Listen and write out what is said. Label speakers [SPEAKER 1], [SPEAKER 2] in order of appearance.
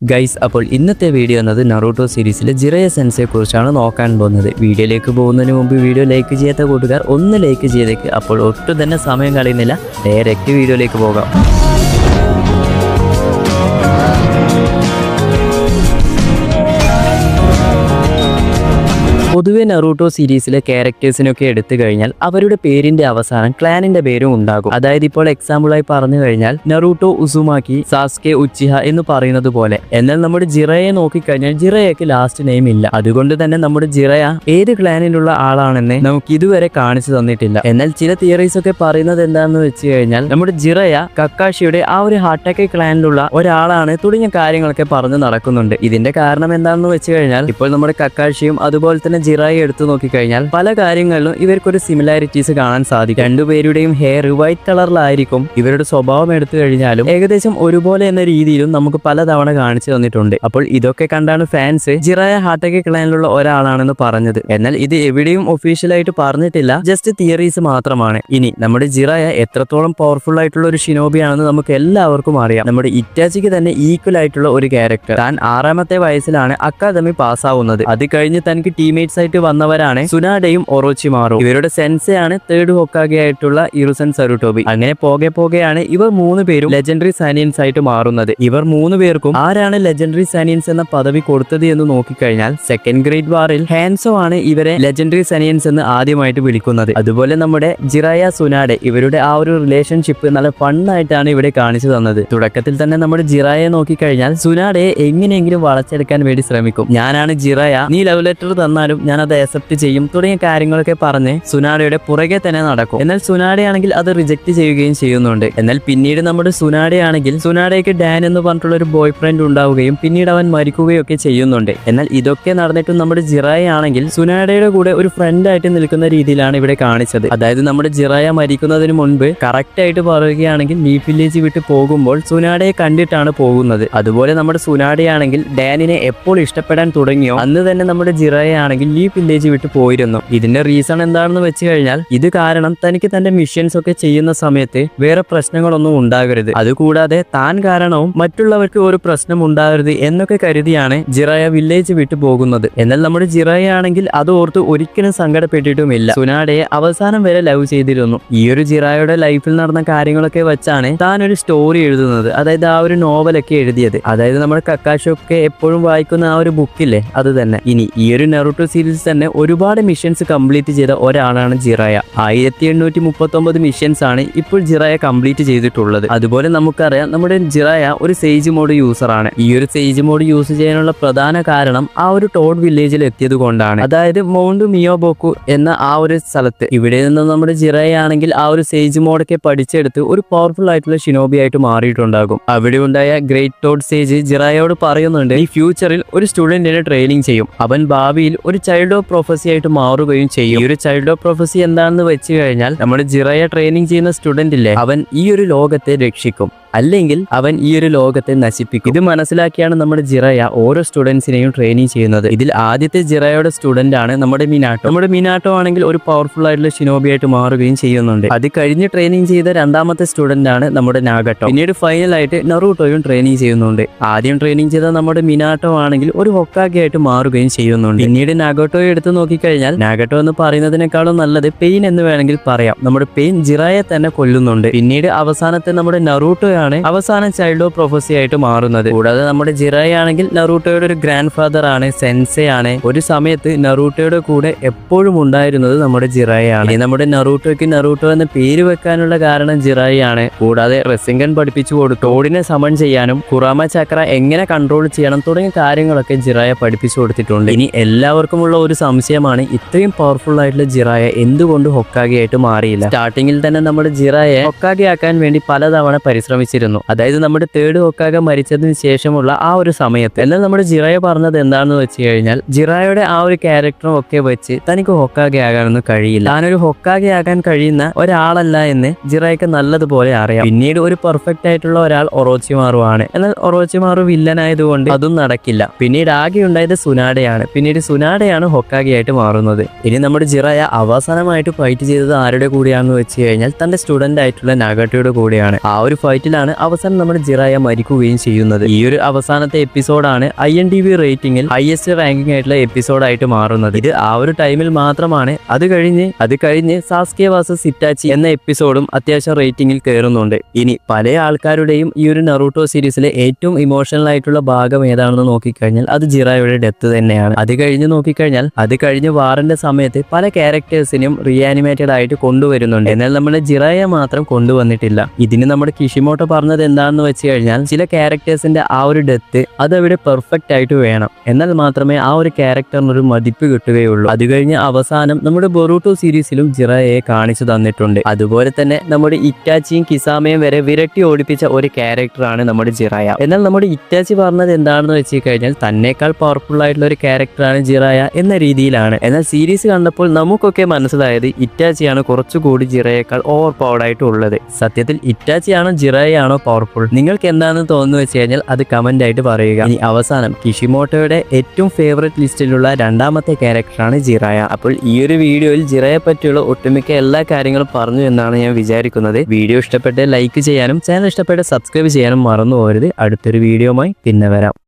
[SPEAKER 1] Guys, അപ്പോൾ ഇന്നത്തെ video എന്നത് നറൂട്ടോ സീരീസിലെ ജിറയ സെൻസയെ കുറിച്ചാണ് നോക്കാൻ പോകുന്നത്. വീഡിയോയിലേക്ക് പോകുന്നതിന് മുമ്പ് വീഡിയോ ലൈക്ക് ചെയ്യാത്ത കൂട്ടുകാർ ഒന്ന് ലൈക്ക് ചെയ്തേക്ക്. അപ്പോൾ ഒട്ടും തന്നെ സമയം കളയുന്നില്ല, ഡയറക്റ്റ് വീഡിയോയിലേക്ക് പോകാം. പൊതുവെ നറൂട്ടോ സീരീസിലെ ക്യാരക്ടേഴ്സിനൊക്കെ എടുത്തു കഴിഞ്ഞാൽ അവരുടെ പേരിന്റെ അവസാനം ക്ലാനിന്റെ പേരും ഉണ്ടാകും. അതായത് ഇപ്പോൾ എക്സാമ്പിളായി പറഞ്ഞു കഴിഞ്ഞാൽ നറൂട്ടോ ഉസുമാക്കി, സാസ്കെ ഉച്ചിഹ എന്ന് പറയുന്നത് പോലെ. എന്നാൽ നമ്മുടെ ജിറയെ നോക്കിക്കഴിഞ്ഞാൽ ജിറയക്ക് ലാസ്റ്റ് നെയിം ഇല്ല. അതുകൊണ്ട് തന്നെ നമ്മുടെ ജിറയ ഏത് ക്ലാനിലുള്ള ആളാണെന്ന് നമുക്ക് ഇതുവരെ കാണിച്ചു തന്നിട്ടില്ല. എന്നാൽ ചില തിയറീസ് ഒക്കെ പറയുന്നത് എന്താണെന്ന് വെച്ച് കഴിഞ്ഞാൽ നമ്മുടെ ജിറയ കക്കാഷിയുടെ ആ ഒരു ഹാട്ടക്കെ ക്ലാനിലുള്ള ഒരാളാണ് തുടങ്ങിയ കാര്യങ്ങളൊക്കെ പറഞ്ഞു നടക്കുന്നുണ്ട്. ഇതിന്റെ കാരണം എന്താണെന്ന് വെച്ച് കഴിഞ്ഞാൽ ഇപ്പോൾ നമ്മുടെ കക്കാഷിയും അതുപോലെ തന്നെ ജിറായി എടുത്തു നോക്കിക്കഴിഞ്ഞാൽ പല കാര്യങ്ങളിലും ഇവർക്കൊരു സിമിലാരിറ്റീസ് കാണാൻ സാധിക്കും. രണ്ടുപേരുടെയും ഹെയർ വൈറ്റ് കളറിലായിരിക്കും. ഇവരുടെ സ്വഭാവം എടുത്തു കഴിഞ്ഞാലും ഏകദേശം ഒരുപോലെ എന്ന രീതിയിലും നമുക്ക് പലതവണ കാണിച്ചു തന്നിട്ടുണ്ട്. അപ്പോൾ ഇതൊക്കെ കണ്ടാണ് ഫാൻസ് ജിറായ ഹാട്ടക്കെ ക്ലാനിലുള്ള ഒരാളാണെന്ന് പറഞ്ഞത്. എന്നാൽ ഇത് എവിടെയും ഒഫീഷ്യലായിട്ട് പറഞ്ഞിട്ടില്ല, ജസ്റ്റ് തിയറീസ് മാത്രമാണ്. ഇനി നമ്മുടെ ജിറായ എത്രത്തോളം പവർഫുൾ ആയിട്ടുള്ള ഒരു ഷിനോബിയാണെന്ന് നമുക്ക് എല്ലാവർക്കും അറിയാം. നമ്മുടെ ഇറ്റാച്ചിക്ക് തന്നെ ഈക്വൽ ആയിട്ടുള്ള ഒരു ക്യാരക്ടർ. താൻ 6ാമത്തെ വയസ്സിലാണ് അക്കാദമി പാസ്സാവുന്നത്. അത് കഴിഞ്ഞ് തനിക്ക് ടീമേറ്റ്സ് ആയിട്ട് വന്നവരാണ് സുനാഡയും ഒറോച്ചിമാറും. ഇവരുടെ സെൻസെയാണ് തേർഡ് ഹൊക്കാഗെ ആയിട്ടുള്ള ഇറുസൻ സരുട്ടോബി. അങ്ങനെ പോകെയാണ് ഇവർ 3 പേരും ലെജൻഡറി സാനിയൻസ് ആയിട്ട് മാറുന്നത്. ഇവർ 3 പേർക്കും ആരാണ് ലെജൻഡറി സാനിയൻസ് എന്ന പദവി കൊടുത്തത് എന്ന് നോക്കിക്കഴിഞ്ഞാൽ സെക്കൻഡ് ഗ്രേഡ് വാറിൽ ഹാൻസോ ആണ് ഇവരെ ലെജൻഡറി സാനിയൻസ് എന്ന് ആദ്യമായിട്ട് വിളിക്കുന്നത്. അതുപോലെ നമ്മുടെ ജിറായ സുനാഡെ ഇവരുടെ ആ ഒരു റിലേഷൻഷിപ്പ് നല്ല ഫണ്ണായിട്ടാണ് ഇവിടെ കാണിച്ചു തന്നത്. തുടക്കത്തിൽ തന്നെ നമ്മുടെ ജിറായെ നോക്കിക്കഴിഞ്ഞാൽ സുനാഡയെ എങ്ങനെയെങ്കിലും വളച്ചെടുക്കാൻ വേണ്ടി ശ്രമിക്കും. ഞാനാണ് ജിറായ, നീ ലവ് ലെറ്റർ തന്നാലും ഞാൻ അത് അക്സെപ്റ്റ് ചെയ്യും തുടങ്ങിയ കാര്യങ്ങളൊക്കെ പറഞ്ഞ് സുനാഡയുടെ പുറകെ തന്നെ നടക്കും. എന്നാൽ സുനാഡയാണെങ്കിൽ അത് റിജക്ട് ചെയ്യുകയും ചെയ്യുന്നുണ്ട്. എന്നാൽ പിന്നീട് നമ്മുടെ സുനാഡയാണെങ്കിൽ സുനാഡയ്ക്ക് ഡാൻ എന്ന് പറഞ്ഞിട്ടുള്ള ഒരു ബോയ് ഫ്രണ്ട് ഉണ്ടാവുകയും പിന്നീട് അവൻ മരിക്കുകയൊക്കെ ചെയ്യുന്നുണ്ട്. എന്നാൽ ഇതൊക്കെ നടന്നിട്ടും നമ്മുടെ ജിറായ ആണെങ്കിൽ സുനാഡയുടെ കൂടെ ഒരു ഫ്രണ്ട് ആയിട്ട് നിൽക്കുന്ന രീതിയിലാണ് ഇവിടെ കാണിച്ചത്. അതായത് നമ്മുടെ ജിറായ മരിക്കുന്നതിന് മുൻപ് കറക്റ്റ് ആയിട്ട് പറയുകയാണെങ്കിൽ ലീഫ് വില്ലേജ് വിട്ട് പോകുമ്പോൾ സുനാഡയെ കണ്ടിട്ടാണ് പോകുന്നത്. അതുപോലെ നമ്മുടെ സുനാഡയാണെങ്കിൽ ഡാനിനെ എപ്പോൾ ഇഷ്ടപ്പെടാൻ തുടങ്ങിയോ അന്ന് തന്നെ നമ്മുടെ ജിറായ ആണെങ്കിൽ ഈ വില്ലേജ് വിട്ട് പോയിരുന്നു. ഇതിന്റെ റീസൺ എന്താണെന്ന് വെച്ച് കഴിഞ്ഞാൽ ഇത് കാരണം തനിക്ക് തന്റെ മിഷൻസ് ഒക്കെ ചെയ്യുന്ന സമയത്ത് വേറെ പ്രശ്നങ്ങളൊന്നും ഉണ്ടാകരുത്, അതുകൂടാതെ താൻ കാരണവും മറ്റുള്ളവർക്ക് ഒരു പ്രശ്നം ഉണ്ടാകരുത് എന്നൊക്കെ കരുതിയാണ് ജിറായ വില്ലേജ് വിട്ടു പോകുന്നത്. എന്നാൽ നമ്മുടെ ജിറായ ആണെങ്കിൽ അത് ഓർത്ത് ഒരിക്കലും സങ്കടപ്പെട്ടിട്ടുമില്ല. സുനാഡയെ അവസാനം വരെ ലവ് ചെയ്തിരുന്നു. ഈ ഒരു ജിറായയുടെ ലൈഫിൽ നടന്ന കാര്യങ്ങളൊക്കെ വെച്ചാണ് താൻ ഒരു സ്റ്റോറി എഴുതുന്നത്, അതായത് ആ ഒരു നോവലൊക്കെ എഴുതിയത്. അതായത് നമ്മുടെ കക്കാഷൊക്കെ എപ്പോഴും വായിക്കുന്ന ആ ഒരു ബുക്കില്ലേ, അത് തന്നെ. ഇനി ഈ ഒരു നറൂട്ടോ സീരീസ് തന്നെ ഒരുപാട് മിഷൻസ് കംപ്ലീറ്റ് ചെയ്ത ഒരാളാണ് ജിറായ. 1839 മിഷൻസ് ആണ് ഇപ്പോൾ ജിറായ കംപ്ലീറ്റ് ചെയ്തിട്ടുള്ളത്. അതുപോലെ നമുക്കറിയാം നമ്മുടെ ജിറായ ഒരു സേജ് മോഡ് യൂസർ ആണ്. ഈ ഒരു സേജ് മോഡ് യൂസ് ചെയ്യാനുള്ള പ്രധാന കാരണം ആ ഒരു ടോഡ് വില്ലേജിൽ എത്തിയത് കൊണ്ടാണ്. അതായത് മൗണ്ട് മിയോബോക്കു എന്ന ആ ഒരു സ്ഥലത്ത് ഇവിടെ നിന്ന് നമ്മുടെ ജിറായ ആണെങ്കിൽ ആ ഒരു സേജ് മോഡൊക്കെ പഠിച്ചെടുത്ത് ഒരു പവർഫുൾ ആയിട്ടുള്ള ഷിനോബി ആയിട്ട് മാറിയിട്ടുണ്ടാകും. അവിടെ ഉണ്ടായ ഗ്രേറ്റ് ടോഡ് സേജ് ജിറായോട് പറയുന്നുണ്ട്, ഈ ഫ്യൂച്ചറിൽ ഒരു സ്റ്റുഡന്റിനെ ട്രെയിനിങ് ചെയ്യും, അവൻ ഭാവിയിൽ ഒരു ചൈൽഡ് ഓഫ് പ്രൊഫസി ആയിട്ട് മാറുകയും ചെയ്യും. ഈ ഒരു ചൈൽഡ് ഓഫ് പ്രൊഫസി എന്താണെന്ന് വെച്ച് കഴിഞ്ഞാൽ നമ്മുടെ ജിറായ ട്രെയിനിങ് ചെയ്യുന്ന സ്റ്റുഡന്റ് ഇല്ലേ, അവൻ ഈ ഒരു ലോകത്തെ രക്ഷിക്കും, അല്ലെങ്കിൽ അവൻ ഈ ഒരു ലോകത്തെ നശിപ്പിക്കും. ഇത് മനസ്സിലാക്കിയാണ് നമ്മുടെ ജിറായ ഓരോ സ്റ്റുഡൻസിനെയും ട്രെയിനിങ് ചെയ്യുന്നത്. ഇതിൽ ആദ്യത്തെ ജിറായയുടെ സ്റ്റുഡന്റ് ആണ് നമ്മുടെ മിനാട്ടോ. നമ്മുടെ മിനാട്ടോ ആണെങ്കിൽ ഒരു പവർഫുൾ ആയിട്ടുള്ള ഷിനോബി ആയിട്ട് മാറുകയും ചെയ്യുന്നുണ്ട്. അത് കഴിഞ്ഞ് ട്രെയിനിങ് ചെയ്ത 2ാമത്തെ സ്റ്റുഡന്റ് ആണ് നമ്മുടെ നാഗട്ടോ. പിന്നീട് ഫൈനൽ ആയിട്ട് നറൂട്ടോയും ട്രെയിനിങ് ചെയ്യുന്നുണ്ട്. ആദ്യം ട്രെയിനിങ് ചെയ്ത നമ്മുടെ മിനാട്ടോ ആണെങ്കിൽ ഒരു ഹൊക്കാഗെ ആയിട്ട് മാറുകയും ചെയ്യുന്നുണ്ട്. പിന്നീട് നാഗട്ടോയെ എടുത്ത് നോക്കിക്കഴിഞ്ഞാൽ നാഗട്ടോ എന്ന് പറയുന്നതിനേക്കാളും നല്ലത് പെയിൻ എന്ന് വേണമെങ്കിൽ പറയാം. നമ്മുടെ പെയിൻ ജിറായെ തന്നെ കൊല്ലുന്നുണ്ട്. പിന്നീട് അവസാനത്തെ നമ്മുടെ നറൂട്ടോ അവസാനം ചൈൽഡ് ഓഫ് പ്രൊഫസി ആയിട്ട് മാറുന്നത്. കൂടാതെ നമ്മുടെ ജിറായ ആണെങ്കിൽ നറൂട്ടോയുടെ ഒരു ഗ്രാൻഡ് ഫാദർ ആണ്, സെൻസെ ആണ്. ഒരു സമയത്ത് നറൂട്ടോയുടെ കൂടെ എപ്പോഴും ഉണ്ടായിരുന്നത് നമ്മുടെ ജിറായ ആണ്. നമ്മുടെ നറൂട്ടോയ്ക്ക് നറൂട്ടോ എന്ന പേര് വെക്കാനുള്ള കാരണം ജിറായ ആണ്. കൂടാതെ റെസിംഗൻ പഠിപ്പിച്ചു കൊടുത്തു, ടോഡിനെ സമൺ ചെയ്യാനും കുറാമ ചക്ര എങ്ങനെ കൺട്രോൾ ചെയ്യണം തുടങ്ങിയ കാര്യങ്ങളൊക്കെ ജിറായ പഠിപ്പിച്ചു കൊടുത്തിട്ടുണ്ട്. ഇനി എല്ലാവർക്കുമുള്ള ഒരു സംശയമാണ്, ഇത്രയും പവർഫുൾ ആയിട്ടുള്ള ജിറായ എന്തുകൊണ്ട് ഹൊക്കാഗെ ആയിട്ട് മാറിയില്ല? സ്റ്റാർട്ടിങ്ങിൽ തന്നെ നമ്മുടെ ജിറായെ ഹൊക്കാഗെ ആക്കാൻ വേണ്ടി പലതവണ പരിശ്രമിച്ചിരുന്നു. അതായത് നമ്മുടെ തേർഡ് ഹൊക്കാഗെ മരിച്ചതിന് ശേഷമുള്ള ആ ഒരു സമയത്ത്. എന്നാൽ നമ്മുടെ ജിറായ പറഞ്ഞത് എന്താണെന്ന് വെച്ച് കഴിഞ്ഞാൽ ജിറായയുടെ ആ ഒരു ക്യാരക്ടറും ഒക്കെ വെച്ച് തനിക്ക് ഹൊക്കാഗെ ആകാനൊന്നും കഴിയില്ല, താനൊരു ഹൊക്കാഗെ ആകാൻ കഴിയുന്ന ഒരാളല്ല എന്ന് ജിറായക്ക് നല്ലതുപോലെ അറിയാം. പിന്നീട് ഒരു പെർഫെക്റ്റ് ആയിട്ടുള്ള ഒരാൾ ഒറോച്ചിമാറു ആണ്. എന്നാൽ ഒറോച്ചിമാറു വില്ലനായതുകൊണ്ട് അതും നടക്കില്ല. പിന്നീട് ആകെ ഉണ്ടായത് സുനാഡയാണ്. പിന്നീട് സുനാഡയാണ് ഹൊക്കാഗെ ആയിട്ട് മാറുന്നത്. ഇനി നമ്മുടെ ജിറായ അവസാനമായിട്ട് ഫൈറ്റ് ചെയ്തത് ആരുടെ കൂടെയാണെന്ന് വെച്ച് കഴിഞ്ഞാൽ തന്റെ സ്റ്റുഡന്റ് ആയിട്ടുള്ള നാഗട്ടോയുടെ കൂടെയാണ്. ആ ഒരു ഫൈറ്റിൽ രീതിയിലാണ് അവസാനം നമ്മുടെ ജിറായ മരിക്കുകയും ചെയ്യുന്നത്. ഈ ഒരു അവസാനത്തെ എപ്പിസോഡാണ് IMDb റേറ്റിംഗിൽ ഹയസ്റ്റ് റാങ്കിങ് ആയിട്ടുള്ള എപ്പിസോഡായിട്ട് മാറുന്നത്. ഇത് ആ ഒരു ടൈമിൽ മാത്രമാണ്. അത് കഴിഞ്ഞ് സാസ്കെ വേഴ്സസ് ഇറ്റാച്ചി എന്ന എപ്പിസോഡും അത്യാവശ്യം റേറ്റിംഗിൽ കയറുന്നുണ്ട്. ഇനി പല ആൾക്കാരുടെയും ഈ ഒരു നറൂട്ടോ സീരീസിലെ ഏറ്റവും ഇമോഷണൽ ആയിട്ടുള്ള ഭാഗം ഏതാണെന്ന് നോക്കിക്കഴിഞ്ഞാൽ അത് ജിറായുടെ ഡെത്ത് തന്നെയാണ്. അത് കഴിഞ്ഞ് വാറിന്റെ സമയത്ത് പല ക്യാരക്ടേഴ്സിനും റീആനിമേറ്റഡ് ആയിട്ട് കൊണ്ടുവരുന്നുണ്ട്. എന്നാൽ നമ്മുടെ ജിറായെ മാത്രം കൊണ്ടുവന്നിട്ടില്ല. ഇതിന് നമ്മുടെ കിഷിമോട്ടോ പറഞ്ഞത് എന്താണെന്ന് വെച്ച് കഴിഞ്ഞാൽ ചില ക്യാരക്ടേഴ്സിന്റെ ആ ഒരു ഡെത്ത് അതവിടെ പെർഫെക്റ്റ് ആയിട്ട് വേണം, എന്നാൽ മാത്രമേ ആ ഒരു ക്യാരക്ടറിന് ഒരു മതിപ്പ് കിട്ടുകയുള്ളൂ. അത് കഴിഞ്ഞ് അവസാനം നമ്മുടെ ബൊറൂട്ടോ സീരീസിലും ജിറായെ കാണിച്ചു തന്നിട്ടുണ്ട്. അതുപോലെ തന്നെ നമ്മുടെ ഇറ്റാച്ചിയും കിസാമയും വരെ വിരട്ടി ഓടിപ്പിച്ച ഒരു ക്യാരക്ടറാണ് നമ്മുടെ ജിറായ. എന്നാൽ നമ്മുടെ ഇറ്റാച്ചി പറഞ്ഞത് എന്താണെന്ന് വെച്ച് കഴിഞ്ഞാൽ തന്നേക്കാൾ പവർഫുൾ ആയിട്ടുള്ള ഒരു ക്യാരക്ടറാണ് ജിറായ എന്ന രീതിയിലാണ്. എന്നാൽ സീരീസ് കണ്ടപ്പോൾ നമുക്കൊക്കെ മനസ്സിലായത് ഇറ്റാച്ചിയാണ് കുറച്ചുകൂടി ജിറയേക്കാൾ ഓവർ പവർഡ് ആയിട്ട് ഉള്ളത്. സത്യത്തിൽ ഇറ്റാച്ചിയാണോ ജിറായാണോ പവർഫുൾ? നിങ്ങൾക്ക് എന്താണെന്ന് തോന്നുന്നു വെച്ച് കഴിഞ്ഞാൽ അത് കമന്റ് ആയിട്ട് പറയുക. ഇനി അവസാനം കിഷിമോട്ടോയുടെ ഏറ്റവും ഫേവറേറ്റ് ലിസ്റ്റിലുള്ള രണ്ടാമത്തെ ക്യാരക്ടറാണ് ജിറായ. അപ്പോൾ ഈ ഒരു വീഡിയോയിൽ ജിറയെ പറ്റിയുള്ള ഒട്ടുമിക്ക എല്ലാ കാര്യങ്ങളും പറഞ്ഞു എന്നാണ് ഞാൻ വിചാരിക്കുന്നത്. വീഡിയോ ഇഷ്ടപ്പെട്ട് ലൈക്ക് ചെയ്യാനും ചാനൽ ഇഷ്ടപ്പെട്ട് സബ്സ്ക്രൈബ് ചെയ്യാനും മറന്നു പോകരുത്. അടുത്തൊരു വീഡിയോയുമായി പിന്നെ വരാം.